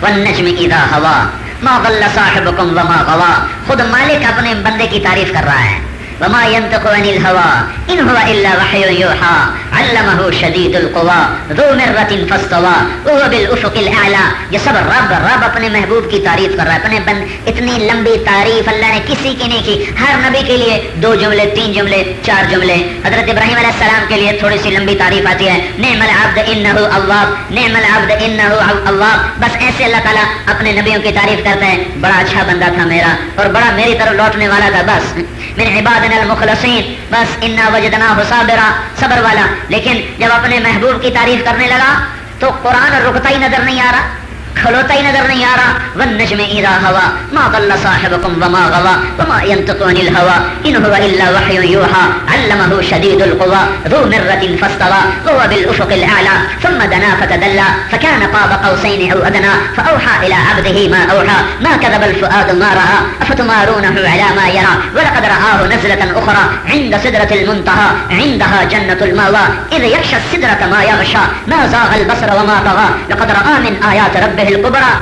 [SPEAKER 1] والنجم اذا ہوا ما ضل صاحبكم وما غوا. خود مالک اپنے بندے کی تعریف کر رہا ہے. وما ينطق عن الهوى ان هو الا وحي يوحى علمه شديد القوى ذو مرة فاستوى وهو بالافق الاعلى. یہ سب رب اپنے محبوب کی تعریف کر رہا ہے. اپنے بند اتنی لمبی تعریف اللہ نے کسی کی نہیں کی. ہر نبی کے لیے 2 جملے, 3 جملے, 4 جملے. حضرت ابراہیم علیہ السلام کے لیے تھوڑی سی لمبی تعریف آتی ہے, نعم العبد انه اواب, نعم العبد انه اواب. بس ایسے اللہ تعالیٰ اپنے نبیوں کی تعریف کرتا ہے. بڑا اچھا بندہ تھا میرا اور بڑا میری طرف لوٹنے والا تھا. بس من عبادنا المخلصین, بس انا وجدناہ صابرا, صبر والا. لیکن جب اپنے محبوب کی تعریف کرنے لگا تو قرآن رکتا ہی نظر نہیں آ رہا, کھلوتا ہی نظر نہیں آ رہا. والنجم اذا هوى ما ضل صاحبكم وما غوى وما ينطق عن الهوى ان هو الا وحي يوحى علمه شديد القوى ذو مرة فاستوى وهو بالافق الاعلى ثم دنا فتدلى فكان قاب قوسين او ادنى فاوحى الى عبده ما اوحى ما كذب الفؤاد ما راى افتمارونه على ما يرى ولقد رآه نزلة اخرى عند سدرة المنتهى عندها جنة المأوى اذ يغشى السدرة ما يغشى ما زاغ البصر وما طغى لقد رآ من آيات ربه الكبرى.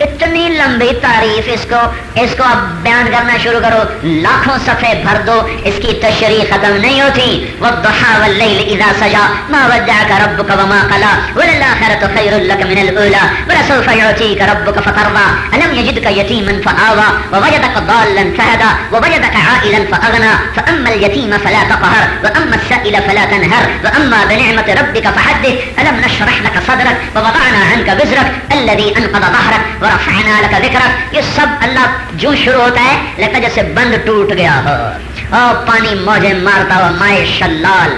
[SPEAKER 1] اتنی لمبی تعریف اس کو اب بیان کرنا شروع کرو، لاکھوں صفحے بھر دو، اس کی تشریح ختم نہیں ہوتی. والضحى والليل اذا سجى ما ودعك ربك وما قلى وللآخرة خير لك من الأولى ولسوف يعطيك ربك فترضى ألم يجدك يتيما فآوى ووجدك ضالا فهدى ووجدك عائلا فأغنى فأما اليتيم فلا تقهر وأما السائل فلا تنهر وأما بنعمة ربك فحدث ألم نشرح لك صدرك ووضعنا عنك وزرك الذي أنقض ظهرك ورفعنا لك ذکرک. یہ سب اللہ جو شروع ہوتا ہے لگتا جیسے بند ٹوٹ گیا ہو اور پانی موجیں مارتا ہوا، مائے شلال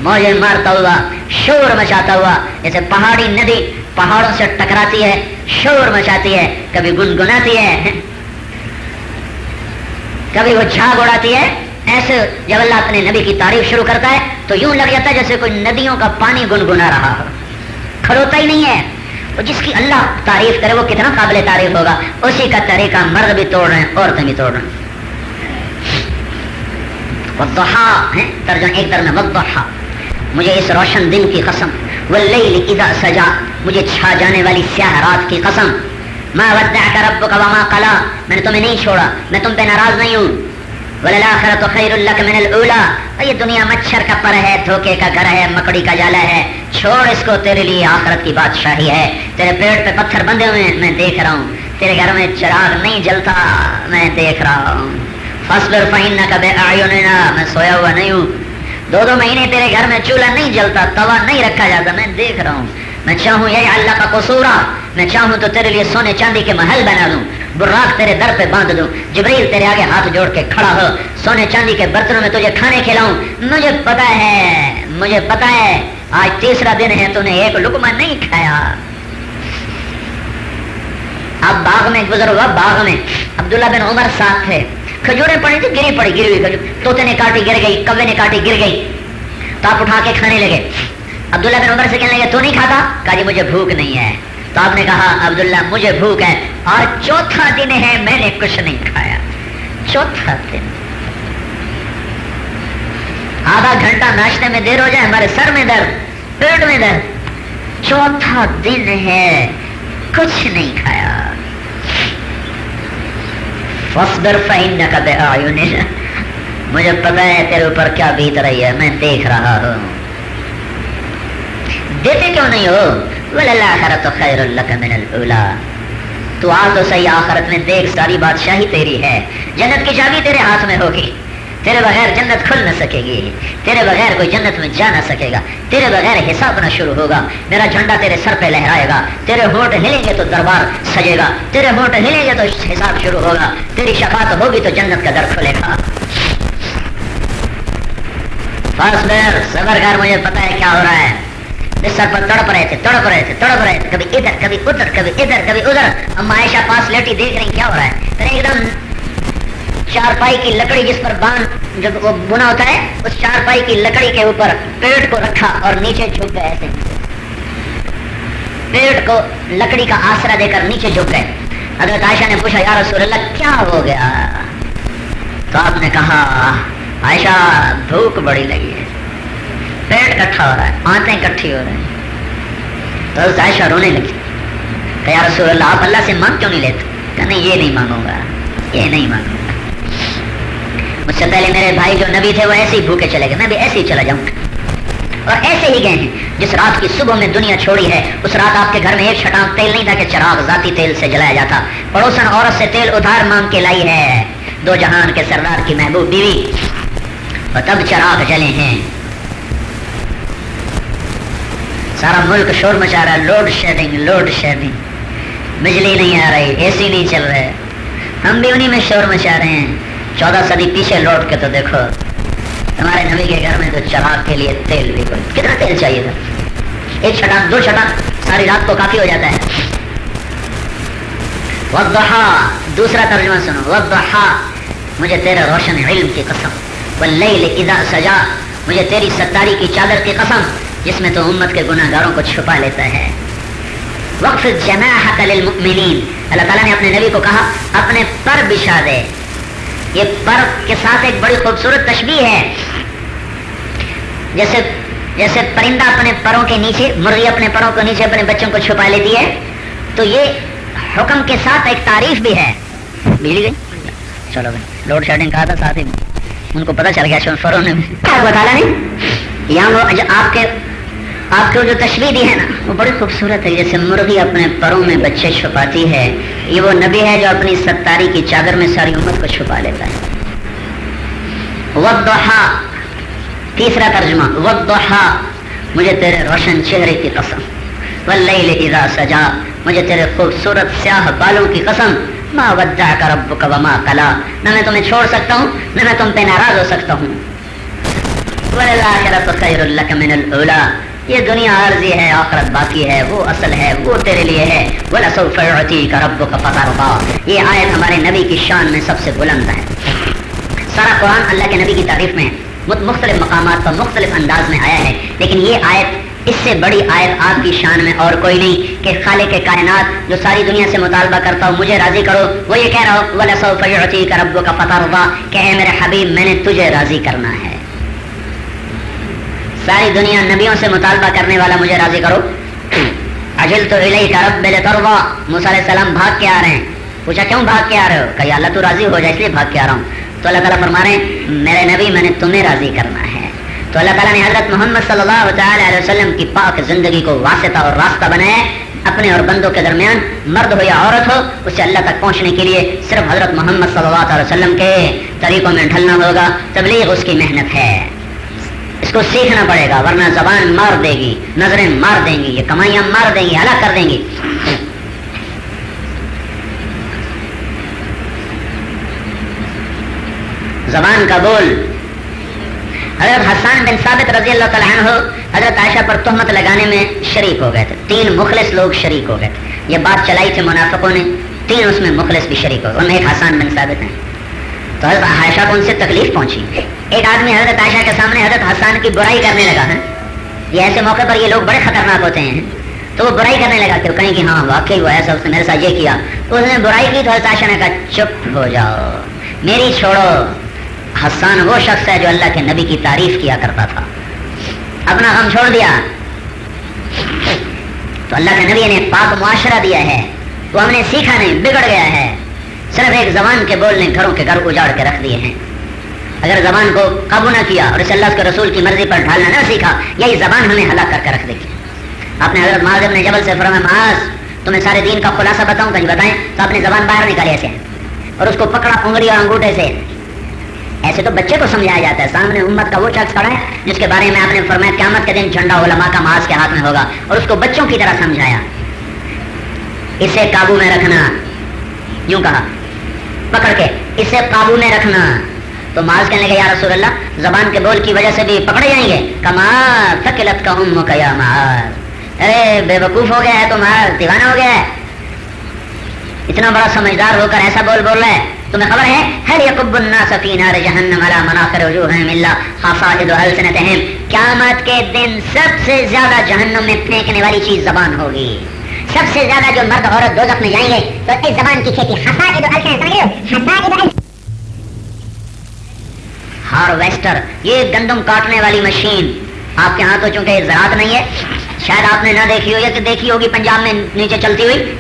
[SPEAKER 1] موجیں مارتا ہوا، شور مچاتا ہوا، جیسے پہاڑی ندی پہاڑوں سے ٹکراتی ہے، شور مچاتی ہے، کبھی گنگناتی ہے، کبھی وہ جھاگ اڑاتی ہے. ایسے جب اللہ اپنے نبی کی تعریف شروع کرتا ہے تو یوں لگ جاتا ہے جیسے کوئی ندیوں کا پانی گنگنا رہا ہو، کھڑوتا ہی نہیں ہے. وہ جس کی اللہ تعریف کرے وہ کتنا قابل تعریف ہوگا. اسی کا طریقہ مرد بھی توڑ رہے ہیں، عورتیں بھی توڑ رہے ہیں. والضحى ہے ترجمہ ایک طرح میں والضحى، مجھے اس روشن دن کی قسم، واللیل اذا سجا، مجھے چھا جانے والی سیاہ رات کی قسم. ما ودعك ربك وما قلى، میں نے تمہیں نہیں چھوڑا، میں تم پہ ناراض نہیں ہوں. وللآخرة خير لك من الأولى، یہ دنیا مچھر کا پر ہے، دھوکے کا گھر ہے، مکڑی کا جالا ہے، چھوڑ اس کو، تیرے لیے آخرت کی بادشاہی ہے. تیرے پیٹ پہ پتھر بندھے ہوئے ہیں، میں دیکھ رہا ہوں. تیرے گھر میں چراغ نہیں جلتا، میں دیکھ رہا ہوں. فاصبر فإنك بأعيننا، میں سویا ہوا نہیں ہوں. 2 مہینے تیرے گھر میں چولہا نہیں جلتا، توا نہیں رکھا جاتا، میں دیکھ رہا ہوں. میں چاہوں یہ اللہ کا قصورا، میں چاہوں تو تیرے لیے سونے چاندی کے محل بنا دوں، براق تیرے در پہ باندھ دوں، جبریل تیرے آگے ہاتھ جوڑ کے کھڑا ہو، سونے چاندی کے برتنوں میں تجھے کھانے کھلاؤں. مجھے پتا ہے آج تیسرا دن ہے، تو نے ایک لقمہ نہیں کھایا. اب باغ میں گزر ہوا، باغ میں عبداللہ بن عمر ساتھ تھے، کھجوریں پڑی تھی، گری ہوئی کھجور، طوطے نے کاٹی گر گئی، کوے نے کاٹی گر گئی، تو آپ اٹھا کے کھانے لگے. عبداللہ بن عمر سے کہنے لگے تو نہیں کھاتا؟ کہا جی مجھے بھوک نہیں ہے. تو آپ نے کہا عبداللہ مجھے بھوک ہے، اور چوتھا دن ہے میں نے کچھ نہیں کھایا. چوتھا دن، آدھا گھنٹہ ناشتے میں دیر ہو جائے ہمارے سر میں درد، پیٹ میں درد. چوتھا دن ہے کچھ نہیں کھایا. فاصبر فإنك بأعيننا، مجھے پتا ہے تیرے اوپر کیا بیت رہی ہے، میں دیکھ رہا ہوں. دیتے کیوں نہیں ہو؟ وَلَلْآخِرَةُ خَيْرٌ لَكَ مِنَ الْأُولَىٰ، تو آ تو صحیح، آخرت میں دیکھ ساری بادشاہی تیری ہے، جنت کی چابی تیرے ہاتھ میں ہوگی، تیرے بغیر جنت کھل نہ سکے گی، تیرے بغیر کوئی جنت میں جا نہ سکے گا، تیرے بغیر حساب نہ شروع ہوگا. میرا جھنڈا تیرے سر پہ لہرائے گا، تیرے ہونٹ ہلیں گے تو دربار سجے گا، تیرے ہونٹ ہلیں گے تو حساب شروع ہوگا، تیری شفاعت ہوگی تو جنت کا در کھلے گا. فاصبر، صبر کر، مجھے پتا ہے کیا ہو رہا ہے. اس سر پر تڑپ رہے تھے، کبھی ادھر کبھی ادھر، کبھی ادھر کبھی ادھر. اما عائشہ پاس لیٹی دیکھ رہی کیا ہو رہا ہے. پھر ایک دم چارپائی کی لکڑی جس پر باندھ جو وہ بنا ہوتا ہے، اس چارپائی کی لکڑی کے اوپر پیٹ کو رکھا اور نیچے جھک گئے. ایسے پیٹ کو لکڑی کا آسرا دے کر نیچے جھک گئے. حضرت عائشہ نے پوچھا یا رسول اللہ کیا ہو گیا؟ تو آپ نے کہا عائشہ بھوک بڑی لگی ہے، پیٹ کٹھا ہو رہا ہے، آنتیں کٹھی ہو رہی ہیں. تو حضرت عائشہ رونے لگی کہ یا رسول اللہ آپ اللہ سے مانگ کیوں نہیں لیتے؟ کہ نہیں یہ نہیں مانگوں گا، یہ نہیں مانگوں گا. مجھ سے پہلے میرے بھائی جو نبی تھے وہ ایسے ہی بھوکے چلے گئے، میں بھی ایسے ہی چلا جاؤں گا، اور ایسے ہی گئے ہیں. جس رات کی صبح میں دنیا چھوڑی ہے اس رات آپ کے گھر میں ایک چھٹانک تیل نہیں تھا کہ چراغ ذاتی تیل سے جلایا جاتا. پڑوسن عورت سے تیل ادھار مانگ کے لائی ہے، دو جہان کے سردار کی محبوب بیوی، اور تب چراغ جلے ہیں. سارا ملک شور مچا رہا ہے، لوڈ شیڈنگ، بجلی نہیں آ رہی، اے سی نہیں چل رہے. ہم بھی انہی میں شور مچا رہے ہیں. 14 صدی پیچھے لوٹ کے تو دیکھو ہمارے نبی کے گھر میں تو چراغ کے لیے تیل بھی کوئی کتنا تیل چاہیے تھا. ایک چھٹان 2 چھٹان ساری رات کو کافی ہو جاتا ہے. والضحى، دوسرا ترجمہ سنو، والضحى، مجھے تیرے روشن علم کی قسم، واللیل اذا سجا، مجھے تیری ستاری کی چادر کی قسم جس میں تو امت کے گناہ گاروں کو چھپا لیتا ہے. وقفض جناحک للمؤمنین، اللہ تعالیٰ نے اپنے نبی کو کہا اپنے پر بچھا دے. یہ پر کے ساتھ ایک بڑی خوبصورت تشبیہ ہے. جیسے پرندہ اپنے پروں کے نیچے، مرغی اپنے پروں کے نیچے اپنے بچوں کو چھپا لیتی ہے، تو یہ حکم کے ساتھ ایک تعریف بھی ہے. بجلی گئی, چلو بھائی لوڈ شیڈنگ کہا تھا ساتھ ہی ان کو پتہ چل گیا شنفروں نے بتایا نہیں. یہاں وہ آپ کو جو تشبیہ دی ہے نا وہ بڑی خوبصورت ہے. جیسے مرغی اپنے پروں میں بچے چھپاتی ہے, یہ وہ نبی ہے جو اپنی ستاری کی چادر میں ساری امت کو چھپا لیتا ہے. والضحا, تیسرا ترجمہ والضحا, مجھے تیرے روشن چہرے کی قسم, واللیل اذا سجا, مجھے تیرے خوبصورت سیاہ بالوں کی قسم, ما ودعک ربک وما قلا, نہ میں تمہیں چھوڑ سکتا ہوں نہ میں تم پہ ناراض ہو سکتا ہوں. والآخرۃ خیر لک من الاولی, یہ دنیا عارضی ہے آخرت باقی ہے, وہ اصل ہے وہ تیرے لیے ہے. وَلَسَوْفَ يُعْطِيكَ رَبُّكَ فَتَرْضَىٰ, یہ آیت ہمارے نبی کی شان میں سب سے بلند ہے. سارا قرآن اللہ کے نبی کی تعریف میں مختلف مقامات پر مختلف انداز میں آیا ہے, لیکن یہ آیت اس سے بڑی آیت آپ کی شان میں اور کوئی نہیں کہ خالق کائنات جو ساری دنیا سے مطالبہ کرتا ہو مجھے راضی کرو, وہ یہ کہہ رہا ہو وَلَسَوْفَ يُعْطِيكَ رَبُّكَ فَتَرْضَىٰ, کہ اے میرے حبیب میں نے تجھے راضی کرنا ہے. ساری دنیا نبیوں سے مطالبہ کرنے والا مجھے راضی کرو. عجلت الیک رب لترضیٰ, موسیٰ علیہ السلام بھاگ کے آ رہے ہیں. پوچھا کیوں بھاگ کے آ رہے ہو؟ کہ اللہ تو راضی ہو جائے اس لیے بھاگ کے آ رہا ہوں. تو اللہ تعالیٰ فرما رہے ہیں میرے نبی میں نے تمہیں راضی کرنا ہے. تو اللہ تعالیٰ نے حضرت محمد صلی اللہ تعالیٰ علیہ وسلم کی پاک زندگی کو واسطہ اور راستہ بنایا. اپنے اور بندوں کے درمیان مرد ہو یا عورت ہو, اسے اللہ تک پہنچنے کے لیے صرف حضرت محمد صلی اللہ علیہ وسلم کے طریقوں میں ڈھلنا ہوگا. تبلیغ اس کی محنت ہے, اس کو سیکھنا پڑے گا, ورنہ زبان مار دے گی, نظریں مار دیں گی, یہ کمائیاں مار دیں گی, ہلاک کر دیں گی. زبان کا بول. حضرت حسان بن ثابت رضی اللہ تعالیٰ عنہ حضرت عائشہ پر تہمت لگانے میں شریک ہو گئے تھے. 3 مخلص لوگ شریک ہو گئے تھے. یہ بات چلائی تھی منافقوں نے, 3 اس میں مخلص بھی شریک ہو گئے. ان میں ایک حسان بن ثابت ہیں. تو حضرت عائشہ کو ان سے تکلیف پہنچی. ایک آدمی حضرت عائشہ کے سامنے حضرت حسان کی برائی کرنے لگا ہے. یہ ایسے موقع پر یہ لوگ بڑے خطرناک ہوتے ہیں. تو وہ برائی کرنے لگا کہ کہیں کہ ہاں واقعی وہ ایسا, اس نے میرے ساتھ یہ کیا. تو اس نے برائی کی تو حضرت عائشہ نے کہا چپ ہو جاؤ, میری چھوڑو. حسان وہ شخص ہے جو اللہ کے نبی کی تعریف کیا کرتا تھا, اپنا غم چھوڑ دیا. تو اللہ کے نبی نے پاک معاشرہ دیا ہے, وہ ہم نے سیکھا نہیں, بگڑ گیا ہے. صرف ایک زبان کے بول نے گھروں کے گھر اجاڑ کے رکھ دیے ہیں. اگر زبان کو قابو نہ کیا اور اسے اللہ کے رسول کی مرضی پر ڈھالنا نہ سیکھا, یہی زبان ہمیں ہلاک کر کے رکھ دے گی. آپ نے حضرت معاذ بن جبل سے فرمایا معاذ تمہیں سارے دین کا خلاصہ بتاؤں, کہیں بتائیں. تو اپنی زبان باہر نکالی ایسے اور اس کو پکڑا انگلی اور انگوٹھے سے. ایسے تو بچے کو سمجھایا جاتا ہے. سامنے امت کا وہ شخص کھڑا ہے جس کے بارے میں آپ نے فرمایا قیامت کے دن جھنڈا علماء کا معاذ کے ہاتھ میں ہوگا, اور اس کو بچوں کی طرح سمجھایا. اسے قابو میں رکھنا, یوں کہا پکڑ کے, اسے قابو میں رکھنا. تو معاذ کہنے لگے یا رسول اللہ زبان کے بول کی وجہ سے بھی پکڑے جائیں گے؟ کما ثقلت کا امک یا معاذ, ارے بے وقوف ہو گیا ہے تو معاذ, دیوانہ ہو گیا ہے. اتنا بڑا سمجھدار ہو کر ایسا بول رہا ہے. تمہیں خبر ہے هل يكب الناس في نار جہنم على مناخر وجوههم الا حصائد السنتهم, قیامت کے دن سب سے زیادہ جہنم میں پھینکنے والی چیز زبان ہوگی. سب سے زیادہ جو مرد عورت دوزخ میں جائیں گے تو اس زبان کی کھیتی حصائد السنتهم, ہارویسٹر, یہ گندم کاٹنے والی مشین. آپ کے ہاں تو چونکہ زراعت نہیں ہے, شاید آپ نے نہ دیکھی ہو یا کہ دیکھی ہوگی پنجاب میں نیچے چلتی ہوئی.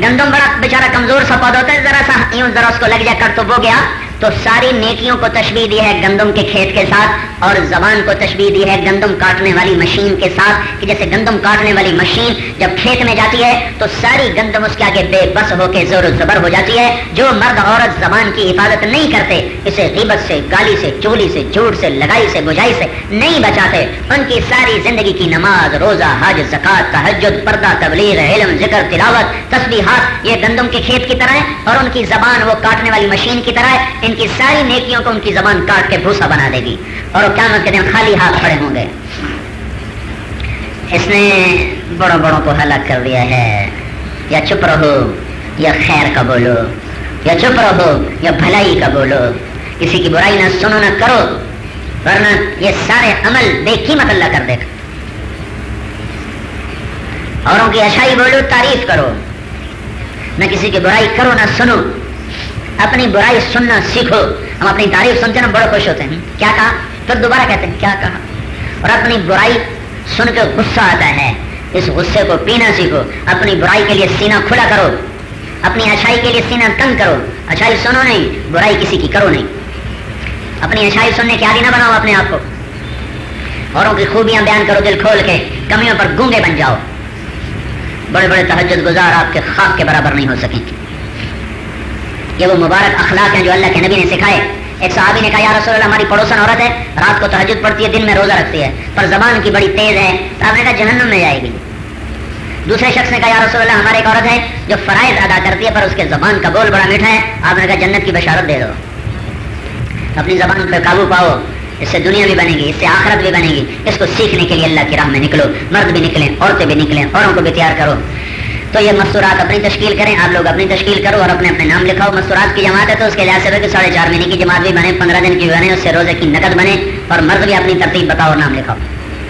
[SPEAKER 1] گندم بڑا بیچارہ کمزور سا پودا ہوتا ہے, ذرا سا یوں ذرا اس کو لگ جائے کر تو وہ گیا. تو ساری نیکیوں کو تشبیہ دی ہے گندم کے کھیت کے ساتھ, اور زبان کو تشبیہ دی ہے گندم کاٹنے والی مشین کے ساتھ. کہ جیسے گندم کاٹنے والی مشین جب کھیت میں جاتی ہے تو ساری گندم اس کے آگے بے بس ہو کے زور و زبر ہو جاتی ہے. جو مرد عورت زبان کی حفاظت نہیں کرتے, اسے غیبت سے, گالی سے, چغلی سے, جھوٹ سے, لگائی سے, بجائی سے نہیں بچاتے, ان کی ساری زندگی کی نماز, روزہ, حج, زکات, تہجد, پردہ, تبلیغ, علم, ذکر, تلاوت, تسبیحات یہ گندم کے کھیت کی طرح ہے, اور ان کی زبان وہ کاٹنے والی مشین کی طرح ہے. ان کی ساری نیکیوں کو ان کی زبان کاٹ کے بھوسا بنا دے گی, اور قیامت کے دن خالی ہاتھ کھڑے ہوں گے. اس نے بڑوں بڑوں کو ہلاک کر دیا ہے. یا چپ رہو یا خیر کا بولو, یا چپ رہو یا بھلائی کا بولو, کسی کی برائی نہ سنو نہ کرو, ورنہ یہ سارے عمل بے قیمت اللہ کر دے گا. اوروں کی اچھائی بولو, تعریف کرو, نہ کسی کی برائی کرو نہ سنو. اپنی برائی سننا سیکھو. ہم اپنی تعریف سنتے ہیں بڑے خوش ہوتے ہیں, کیا کہا, پھر دوبارہ کہتے ہیں کیا کہا. اور اپنی برائی سن کے غصہ آتا ہے, اس غصے کو پینا سیکھو. اپنی برائی کے لیے سینہ کھلا کرو, اپنی اچھائی کے لیے سینہ تنگ کرو، اچھائی سنو نہیں، برائی کسی کی کرو نہیں. اپنی اچھائی سننے کے عادی نہ بناؤ اپنے آپ کو. اوروں کی خوبیاں بیان کرو دل کھول کے، کمیوں پر گونگے بن جاؤ. بڑے بڑے تہجد گزار آپ کے خاک کے برابر نہیں ہو سکیں. یہ وہ مبارک اخلاق ہیں جو اللہ کے نبی نے سکھائے. ایک صحابی نے کہا یا رسول اللہ ہماری پڑوسن عورت ہے، رات کو تہجد پڑھتی ہے، دن میں روزہ رکھتی ہے، پر زبان کی بڑی تیز ہے. تو آپ نے کہا جہنم میں جائے گی. دوسرے شخص نے کہا یا رسول اللہ ہمارے ایک عورت ہے جو فرائض ادا کرتی ہے پر اس کے زبان کا بول بڑا میٹھا ہے. آپ نے کہا جنت کی بشارت دے دو. اپنی زبان پہ قابو پاؤ، اس سے دنیا بھی بنے گی، اس سے آخرت بھی بنے گی. اس کو سیکھنے کے لیے اللہ کی راہ میں نکلو. مرد بھی نکلیں، عورتیں بھی نکلیں، اوروں کو بھی تیار کرو. تو یہ مستورات اپنی تشکیل کریں، آپ لوگ اپنی تشکیل کرو اور اپنے اپنے نام لکھاؤ. مستورات کی جماعت ہے تو اس کے لحاظ سے کہ 4.5 مہینے کی جماعت بھی بنے، 15 دن کی بھی بنے، اس سے روزے کی نقد بنے. اور مرد بھی اپنی ترتیب بتاؤ اور نام لکھاؤ.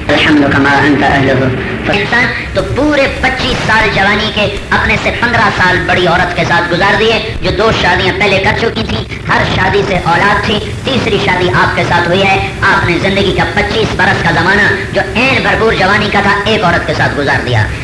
[SPEAKER 1] الحمد کما انت اہلہ. انسان تو پورے 25 سال جوانی کے اپنے سے 15 سال بڑی عورت کے ساتھ گزار دیے جو 2 شادیاں پہلے کر چکی تھیں. ہر شادی سے اولاد تھی. تیسری شادی آپ کے ساتھ ہوئی ہے. آپ نے زندگی کا 25 برس کا زمانہ جو عین بھرپور جوانی کا تھا ایک عورت کے ساتھ گزار دیا.